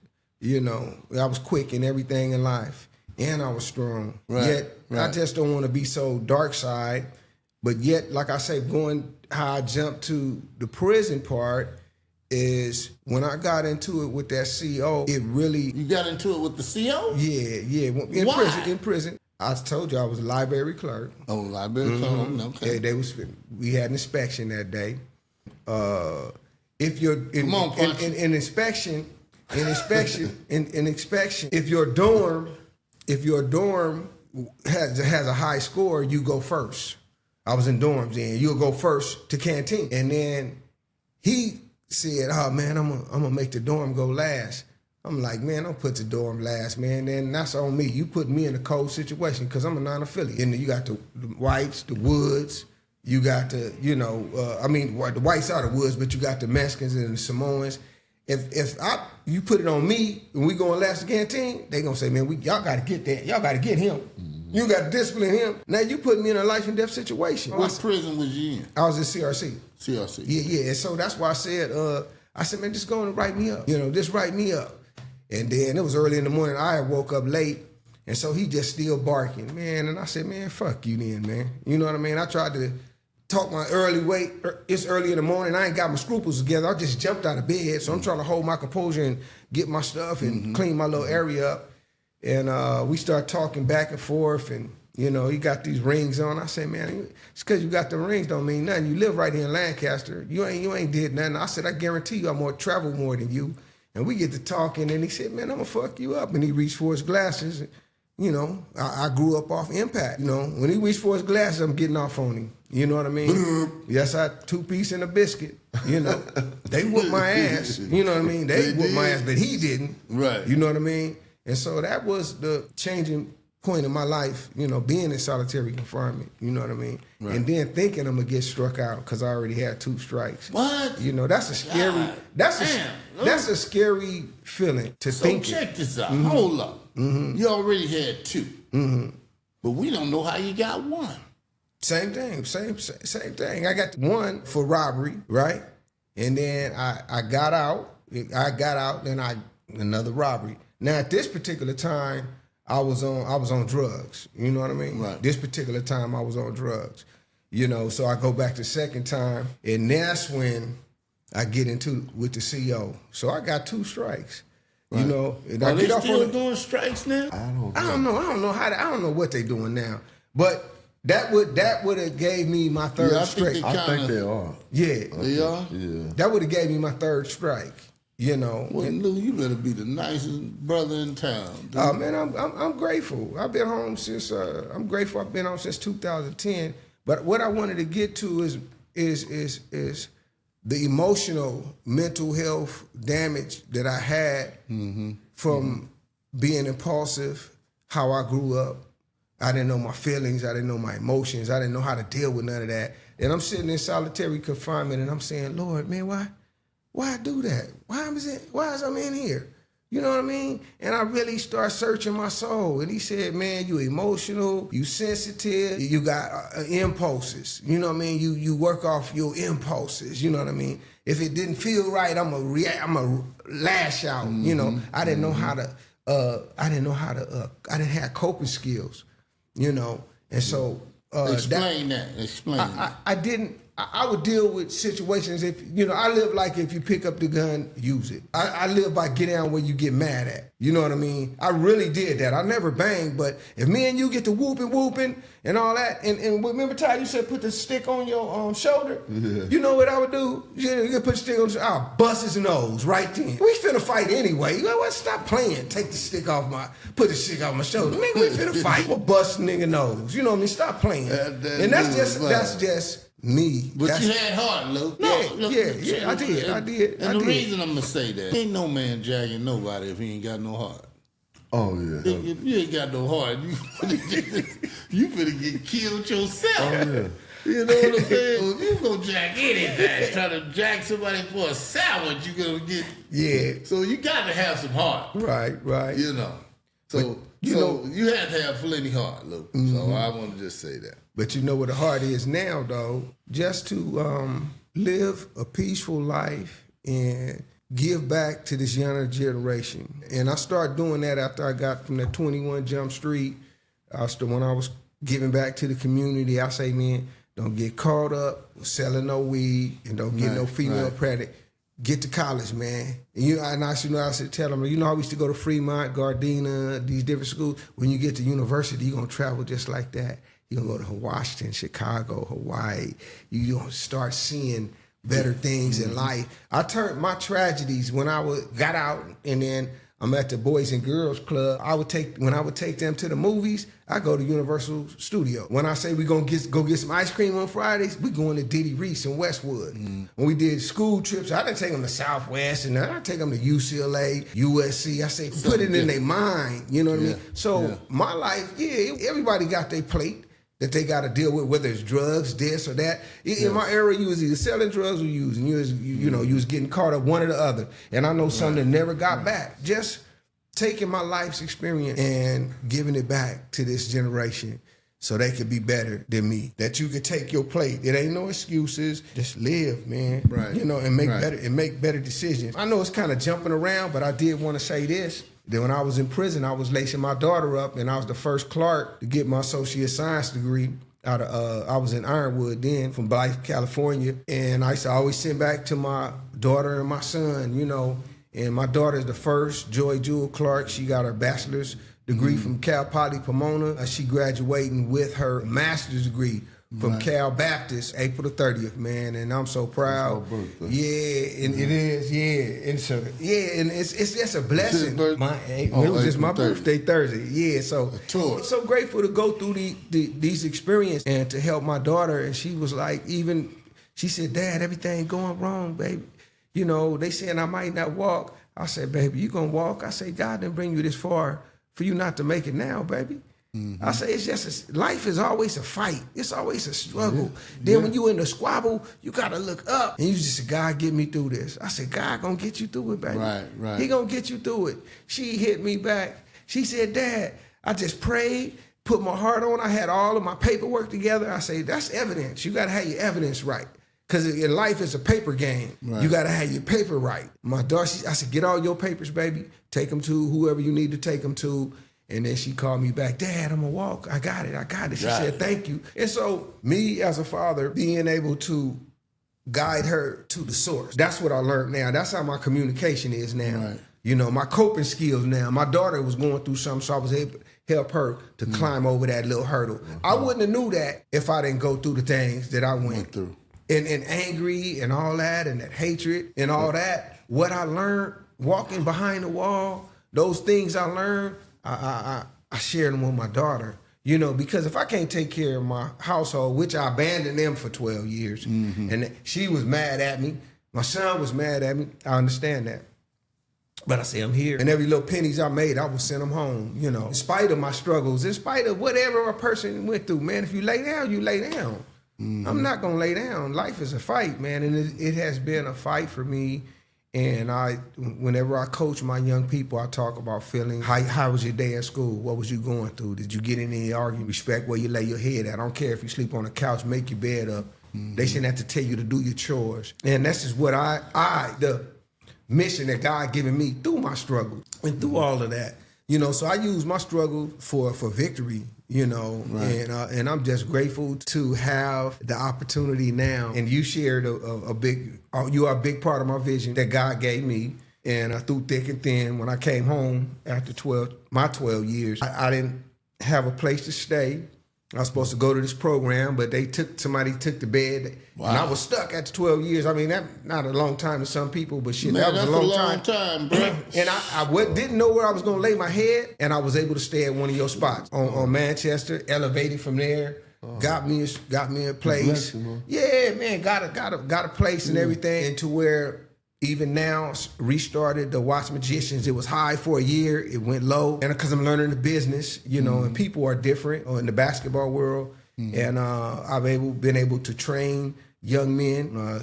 You know, I was quick in everything in life, and I was strong. Right, Yet, right. I just don't want to be so dark side. But yet, like I say, going how I jumped to the prison part is when I got into it with that CO, it really... You got into it with the CO? Yeah. Why? In prison. I told you I was a library clerk. Oh, library clerk, okay. We had an inspection that day. If you're in inspection, if your dorm has a high score, you go first. I was in dorms, and you'll go first to canteen. And then he said, "Oh man, I'm gonna make the dorm go last." I'm like, "Man, don't put the dorm last, man. Then that's on me. You put me in a cold situation because I'm a non-affiliate. And you got the whites, the Woods." You got the, the whites are the Woods, but you got the Mexicans and the Samoans. If you put it on me and we going last again team, they gonna say, man, y'all gotta get that. Y'all gotta get him. Mm-hmm. You gotta discipline him. Now you put me in a life and death situation. What prison was you in? I was in CRC. CRC. Yeah. And so that's why I said, man, just go and write me up. Just write me up. And then it was early in the morning. I had woke up late. And so he just still barking, man. And I said, man, fuck you then, man. You know what I mean? I tried to talk my early weight. It's early in the morning. I ain't got my scruples together. I just jumped out of bed. So I'm trying to hold my composure and get my stuff and clean my little area up. And we start talking back and forth. And, he got these rings on. I say, man, it's because you got the rings don't mean nothing. You live right here in Lancaster. You ain't did nothing. I said, I guarantee you I'm going to travel more than you. And we get to talking. And he said, man, I'm going to fuck you up. And he reached for his glasses. I grew up off impact. When he reached for his glasses, I'm getting off on him. You know what I mean? Yes, I 2-piece and a biscuit. They whooped my ass. You know what I mean? They whooped my ass, but he didn't. Right. You know what I mean? And so that was the changing point in my life, being in solitary confinement. You know what I mean? Right. And then thinking I'm gonna get struck out because I already had 2 strikes. What? That's a scary. That's a scary feeling to think. So check this out. Hold up. Mm-hmm. You already had 2, but we don't know how you got 1. Same thing. Same thing. I got 1 for robbery, right? And then I got out. Then another robbery. Now at this particular time, I was on drugs. You know what I mean? Right. This particular time I was on drugs. So I go back the second time, and that's when I get into with the CO. So I got 2 strikes. Right. And Are they still doing strikes now? I don't know I don't know what they're doing now. But that would have gave me my 3rd strike. I think they are. Yeah. They are? Yeah. That would have gave me my 3rd strike. Well, Lou, you better be the nicest brother in town. Oh man, I'm grateful. I've been home since I'm grateful. I've been home since 2010. But what I wanted to get to is the emotional, mental health damage that I had from being impulsive, how I grew up. I didn't know my feelings. I didn't know my emotions. I didn't know how to deal with none of that. And I'm sitting in solitary confinement, and I'm saying, Lord, man, why I do that? Why is I'm in here? You know what I mean? And I really start searching my soul. And he said, man, you emotional, you sensitive, you got impulses. You know what I mean? You work off your impulses. You know what I mean? If it didn't feel right, I'm gonna react. I'm gonna lash out. I didn't know how to. I didn't have coping skills. And so explain that. I didn't. I would deal with situations if, I live like if you pick up the gun, use it. I live by get down when you get mad at. You know what I mean? I really did that. I never banged, but if me and you get to whooping and all that, and remember, Todd, you said put the stick on your shoulder? Yeah. You know what I would do? You put the stick on the shoulder, I'll bust his nose right then. We finna fight anyway. You know what? Stop playing. Take the stick off put the stick off my shoulder. Nigga, we finna fight. We'll bust nigga nose. You know what I mean? Stop playing. And that's just me. But you had heart, Lou. I did. And the reason I'm going to say that, ain't no man jacking nobody if he ain't got no heart. Oh, yeah. If you ain't got no heart, you finna get killed yourself. Oh, yeah. You know what I'm saying? If you gonna jack anything, try to jack somebody for a sandwich, you gonna get... Yeah. So you got to have some heart. Right. So you have to have plenty heart, Lou. So I want to just say that. But you know what the heart is now, though? Just to live a peaceful life and give back to this younger generation. And I started doing that after I got from that 21 Jump Street. When I was giving back to the community, I say, man, don't get caught up selling no weed and don't get no female pregnant. Get to college, man. And I said, tell them, I used to go to Fremont, Gardena, these different schools. When you get to university, you're going to travel just like that. You're going to go to Washington, Chicago, Hawaii. You're going to start seeing better things in life. I turned my tragedies when I got out, and then I'm at the Boys and Girls Club. When I would take them to the movies, I go to Universal Studio. When I say we gonna go get some ice cream on Fridays, we going to Diddy Reese in Westwood. When we did school trips, I didn't take them to Southwest, and I take them to UCLA, USC. I say put it in their mind. You know what I mean? So my life, everybody got their plate that they got to deal with, whether it's drugs, this or that. In my era, you was either selling drugs or using. You was getting caught up one or the other. And I know some that never got back. Just taking my life's experience and giving it back to this generation so they could be better than me. That you could take your plate. It ain't no excuses. Just live, man. Right. And make better decisions. I know it's kind of jumping around, but I did want to say this. Then when I was in prison, I was lacing my daughter up, and I was the first clerk to get my associate science degree out of, I was in Ironwood then, from Blythe, California. And I used to always send back to my daughter and my son, and my daughter is the first, Joy Jewel Clark. She got her bachelor's degree from Cal Poly Pomona. She graduating with her master's degree from Cal Baptist, April the 30th, man, and I'm so proud. Yeah, and it is, and it's just a blessing. It was just my birthday Thursday. Yeah, so grateful to go through these experiences and to help my daughter. And she was like, she said, Dad, everything going wrong, baby. They saying I might not walk. I said, baby, you gonna walk? I said, God didn't bring you this far for you not to make it now, baby. I say life is always a fight. It's always a struggle. Then when you in the squabble, you gotta look up. And you just say, God, get me through this. I said, God gonna get you through it, baby. Right. He gonna get you through it. She hit me back. She said, Dad, I just prayed, put my heart on. I had all of my paperwork together. I say, that's evidence. You gotta have your evidence right. Because in life, it's a paper game. Right. You got to have your paper right. My daughter, I said, get all your papers, baby. Take them to whoever you need to take them to. And then she called me back, Dad, I'm going to walk. I got it. She said, thank you. And so me as a father, being able to guide her to the source. That's what I learned now. That's how my communication is now. Right. My coping skills now. My daughter was going through something, so I was able to help her to climb over that little hurdle. I wouldn't have knew that if I didn't go through the things that I went through. And angry and all that and that hatred and all that. What I learned walking behind the wall, those things I learned, I shared them with my daughter. Because if I can't take care of my household, which I abandoned them for 12 years, and she was mad at me, my son was mad at me, I understand that. But I say, I'm here. And every little pennies I made, I would send them home, in spite of my struggles, in spite of whatever a person went through. Man, if you lay down, you lay down. I'm not going to lay down. Life is a fight, man, and it has been a fight for me. And whenever I coach my young people, I talk about feeling, how was your day at school? What was you going through? Did you get in any argument? Respect where you lay your head at. I don't care if you sleep on the couch, make your bed up. They shouldn't have to tell you to do your chores. And that's just what the mission that God given me through my struggle and through all of that. So I use my struggle for victory. And I'm just grateful to have the opportunity now. And you shared you are a big part of my vision that God gave me. And through thick and thin, when I came home after 12 years, I didn't have a place to stay. I was supposed to go to this program, but somebody took the bed. Wow. And I was stuck after 12 years. I mean, that's not a long time to some people, but shit, that was a long time, bro. And I didn't know where I was going to lay my head, and I was able to stay at one of your spots on Manchester, elevated from there, got me a place. Yeah, man, got a place and everything, and to where even now, restarted the Watch Magicians. It was high for a year. It went low. And because I'm learning the business, and people are different in the basketball world. And I've been able to train young men,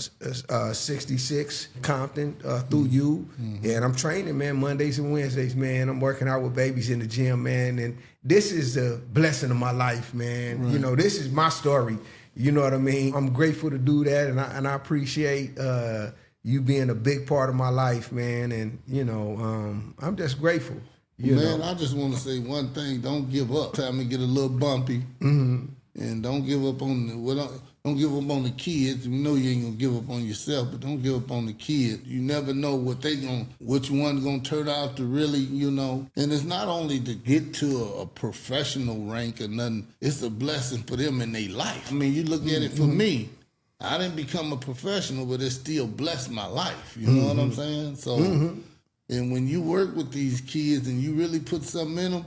66 Compton, through you. And I'm training, man, Mondays and Wednesdays, man. I'm working out with babies in the gym, man. And this is the blessing of my life, man. Right. This is my story. You know what I mean? I'm grateful to do that, and I appreciate you being a big part of my life, man. And you know, I'm just grateful. You know? I just want to say one thing: don't give up. Time to get a little bumpy, and don't give up on don't give up on the kids. We know you ain't gonna give up on yourself, but don't give up on the kids. You never know which one's gonna turn out to really, you know. And it's not only to get to a professional rank or nothing. It's a blessing for them in their life. I mean, you look at it for me. I didn't become a professional, but it still blessed my life. You know what I'm saying? So, and when you work with these kids and you really put something in them,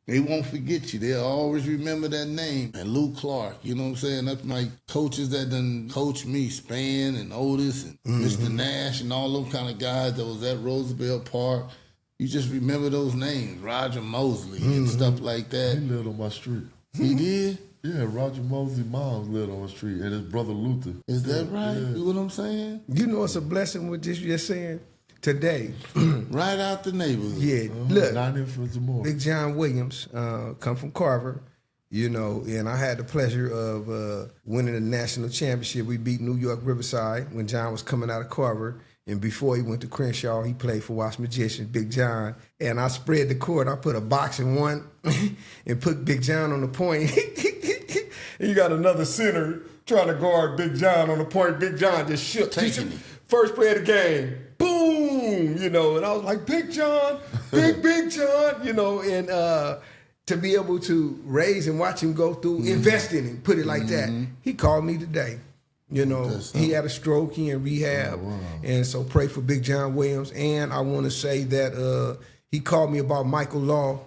they won't forget you. They'll always remember that name. And Lou Clark, you know what I'm saying? That's my coaches that done coached me, Span and Otis and Mr. Nash and all those kind of guys that was at Roosevelt Park. You just remember those names, Roger Mosley and stuff like that. He lived on my street. He did? Yeah, Roger Mosley's mom lived on the street, and his brother Luther. Is that right? Yeah. You know what I'm saying? You know it's a blessing with this you're saying? Today. Right out the neighborhood. Yeah, look. 9 infants or more. Big John Williams, come from Carver, you know, and I had the pleasure of winning the national championship. We beat New York Riverside when John was coming out of Carver. And before he went to Crenshaw, he played for Watch Magician, Big John. And I spread the court. I put a box in one and put Big John on the point. And you got another center trying to guard Big John on the point. Big John just shook. Taking it. First play of the game, boom, you know. And I was like, Big John, Big John, you know. And to be able to raise and watch him go through, invest in him, put it like that. He called me today. You know, he had a stroke, he in rehab. Oh, wow. And so pray for Big John Williams. And I want to say that he called me about Michael Law.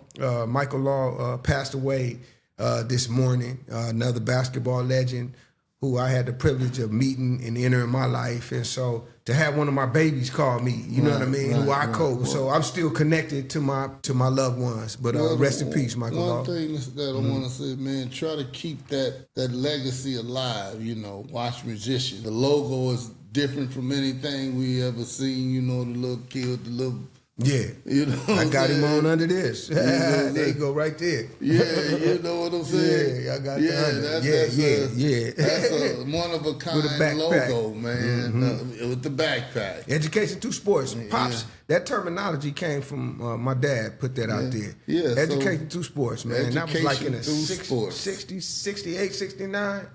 Michael Law passed away this morning, another basketball legend who I had the privilege of meeting and entering my life. And so to have one of my babies call me, you know what I mean, who I coach. So I'm still connected to my loved ones. But rest in peace, Michael Law. One thing that I want to say, man, try to keep that legacy alive, you know, Watch Magician. The logo is different from anything we ever seen, you know, the little kid, the little... Yeah, you know I got him on under this. There you go, right there. Yeah, you know what I'm saying. Yeah, I got that. Yeah. That's a one of a kind logo, man. With the backpack. Education through sports, pops. That terminology came from my dad. Put that out there. Yeah, education through sports, man. That was like in the 60s, 68, 69.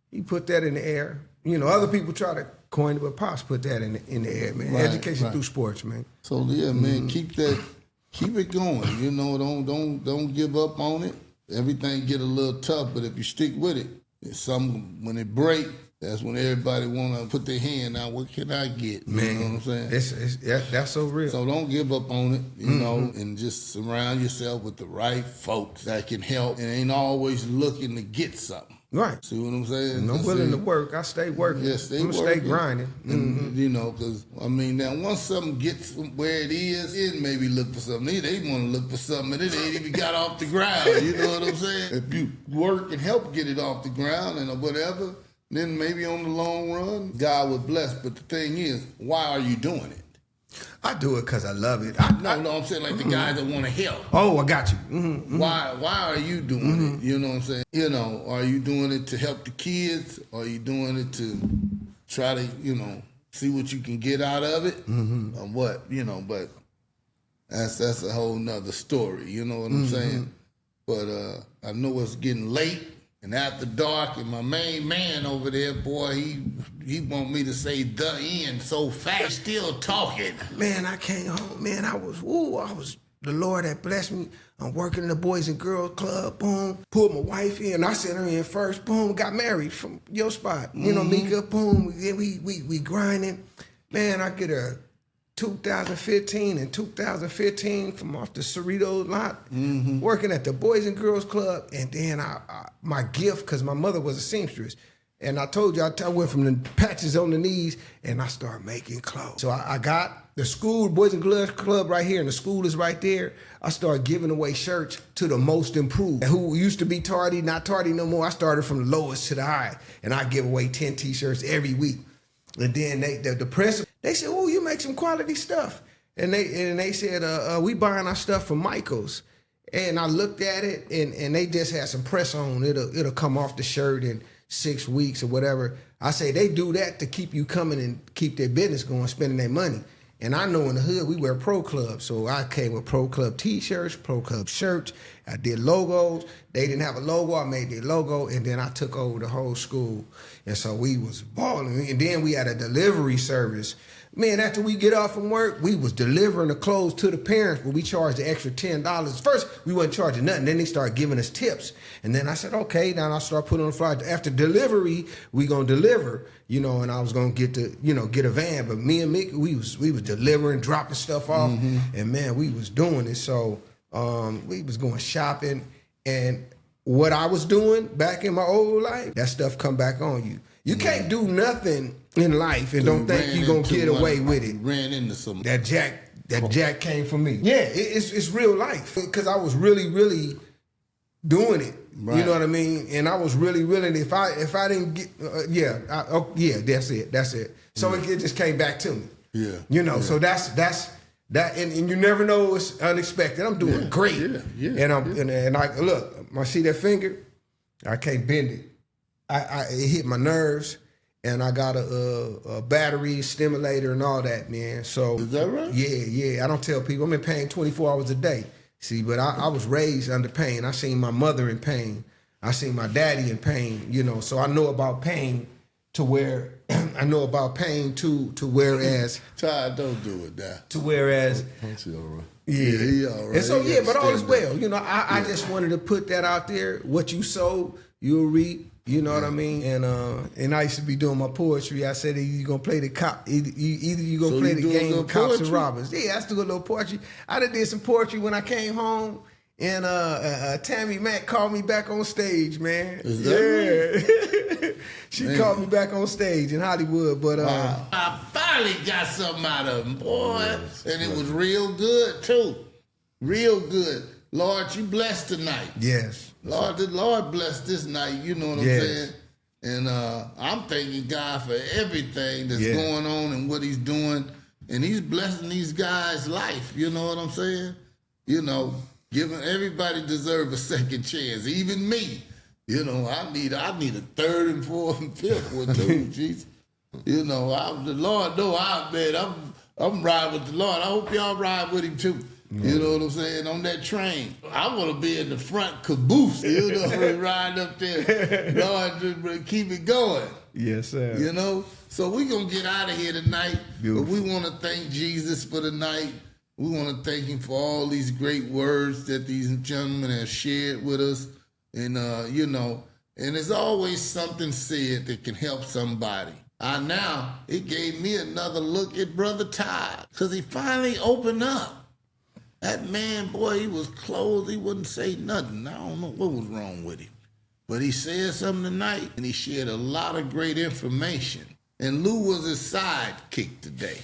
He put that in the air. You know, other people try to coin it, but Pops put that in the air, man. Right, education through sports, man. So yeah, man, keep it going. You know, don't give up on it. Everything get a little tough, but if you stick with it, when it break, that's when everybody want to put their hand out. What can I get? Man, you know what I'm saying? That's so real. So don't give up on it, you know, and just surround yourself with the right folks that can help and ain't always looking to get something. Right. See what I'm saying? And I'm willing to work. I stay working. Yeah, stay grinding. And, you know, because, I mean, now once something gets where it is, it maybe look for something. They want to look for something and it ain't even got off the ground. You know what I'm saying? If you work and help get it off the ground and whatever, then maybe on the long run, God will bless. But the thing is, why are you doing it? I do it because I love it. No, I'm saying like the guys that want to help. Oh, I got you. Why are you doing it? You know what I'm saying? You know, are you doing it to help the kids? Or are you doing it to try to, you know, see what you can get out of it? Or what, you know, but that's a whole nother story. You know what I'm saying? But I know it's getting late. And after dark, and my main man over there, boy, he want me to say the end so fast, still talking. Man, I came home, man, I was the Lord that blessed me. I'm working in the Boys and Girls Club, boom, pulled my wife in, I sent her in first, boom, got married from your spot. You know, Mika, boom, we grinding. Man, I get a 2015 and 2015 from off the Cerritos lot, working at the Boys and Girls Club. And then my gift, because my mother was a seamstress. And I told you, I went from the patches on the knees and I started making clothes. So I got the school, Boys and Girls Club right here, and the school is right there. I started giving away shirts to the most improved, who used to be tardy, not tardy no more. I started from the lowest to the high. And I give away 10 T-shirts every week. And then the press, they said, "Oh, you make some quality stuff." And they said, "We buying our stuff from Michael's." And I looked at it, and they just had some press on. It'll come off the shirt, and 6 weeks or whatever. I say they do that to keep you coming and keep their business going, spending their money. And I know in the hood we wear Pro Club, so I came with Pro Club T-shirts, Pro Club shirts. I did logos. They didn't have a logo. I made their logo, and then I took over the whole school. And so we was balling. And then we had a delivery service. Man, after we get off from work, we was delivering the clothes to the parents, but we charged the extra $10. First, we wasn't charging nothing. Then they started giving us tips. And then I said, okay, now I start putting on the flyer. After delivery, we gonna deliver, and I was gonna get a van. But me and Mickey, we was delivering, dropping stuff off. And man, we was doing it. So we was going shopping. And what I was doing back in my old life, that stuff come back on you. You can't do nothing in life and don't think you're going to get away with it. Ran into something. That Jack came from me. Yeah, it's real life. Because I was really, really doing it. Right. You know what I mean? And I was really, really, if I didn't get, that's it. So it just came back to me. Yeah. So that's that, and you never know it's unexpected. I'm doing great. Yeah. And I look, I see that finger, I can't bend it. It hit my nerves, and I got a battery stimulator and all that, man. So is that right? Yeah. I don't tell people I'm in pain 24 hours a day. See, but I was raised under pain. I seen my mother in pain. I seen my daddy in pain. So I know about pain to where I know about pain to whereas Todd, don't do it now. To whereas Punchy, all right. Yeah, he all right. And so but all is well. I just wanted to put that out there. What you sow, you'll reap. You know what I mean? And I used to be doing my poetry. I said, you gonna play the cop. Either you gonna play the game of cops and robbers. Yeah, I still do a little poetry. I did some poetry when I came home, and Tammy Mack called me back on stage, man. Is that right? She called me back on stage in Hollywood. But I finally got something out of him, boy, and it was real good too, real good. Lord, you blessed tonight. Yes. Lord, the Lord bless this night, you know what I'm saying? And I'm thanking God for everything that's going on and what he's doing. And he's blessing these guys' life, you know what I'm saying? Giving everybody deserve a second chance, even me. I need a third and fourth and fifth one too, Jesus. The Lord know I'm riding with the Lord. I hope y'all ride with him too. You know what I'm saying? On that train. I want to be in the front caboose, riding up there. Lord, just keep it going. Yes, sir. So we're going to get out of here tonight. Beautiful. But we want to thank Jesus for the night. We want to thank him for all these great words that these gentlemen have shared with us. And, and there's always something said that can help somebody. Now, it gave me another look at Brother Todd because he finally opened up. That man, boy, he was closed. He wouldn't say nothing. I don't know what was wrong with him. But he said something tonight, and he shared a lot of great information. And Lou was his sidekick today.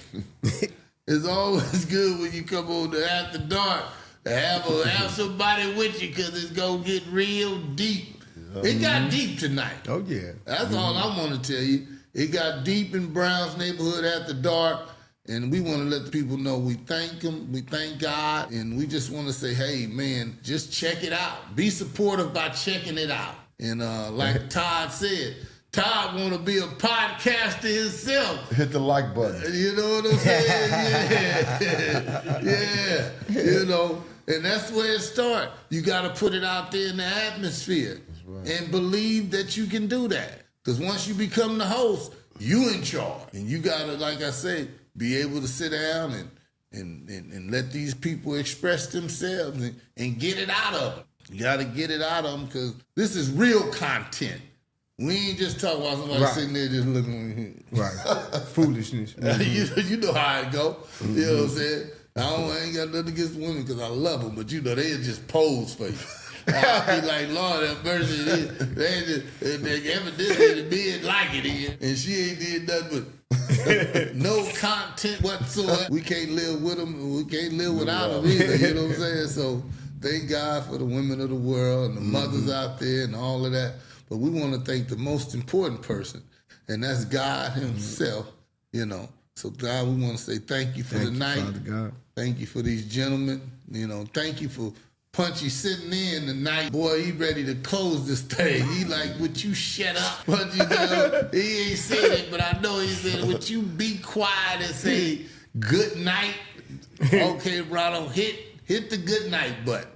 It's always good when you come on to After Dark to have somebody with you because it's going to get real deep. It got deep tonight. Oh, yeah. That's all I want to tell you. It got deep in Brown's neighborhood After Dark. And we want to let the people know we thank him, we thank God, and we just want to say, hey, man, just check it out. Be supportive by checking it out. And like Todd said, Todd want to be a podcaster himself. Hit the like button. You know what I'm saying? Yeah. And that's where it starts. You got to put it out there in the atmosphere and believe that you can do that. Because once you become the host, you in charge. And you got to, like I said, be able to sit down and let these people express themselves and get it out of them. You got to get it out of them because this is real content. We ain't just talking about somebody sitting there just looking. Right. Foolishness. You know how it go. You know what I'm saying? I ain't got nothing against women because I love them, but they'll just pose for you. I'll be like, Lord have mercy. They evidently the men like it here. And she ain't did nothing but no content whatsoever. We can't live with them. We can't live without them either. You know what I'm saying? So thank God for the women of the world and the mothers out there and all of that. But we want to thank the most important person, and that's God himself, So God, we want to say thank you for the night. Father God. Thank you for these gentlemen. Thank you for Punchy sitting in tonight, boy, he ready to close this thing. He like, would you shut up? Punchy, he ain't said it, but I know he said, would you be quiet and say good night? Okay, Ronald, hit the good night button.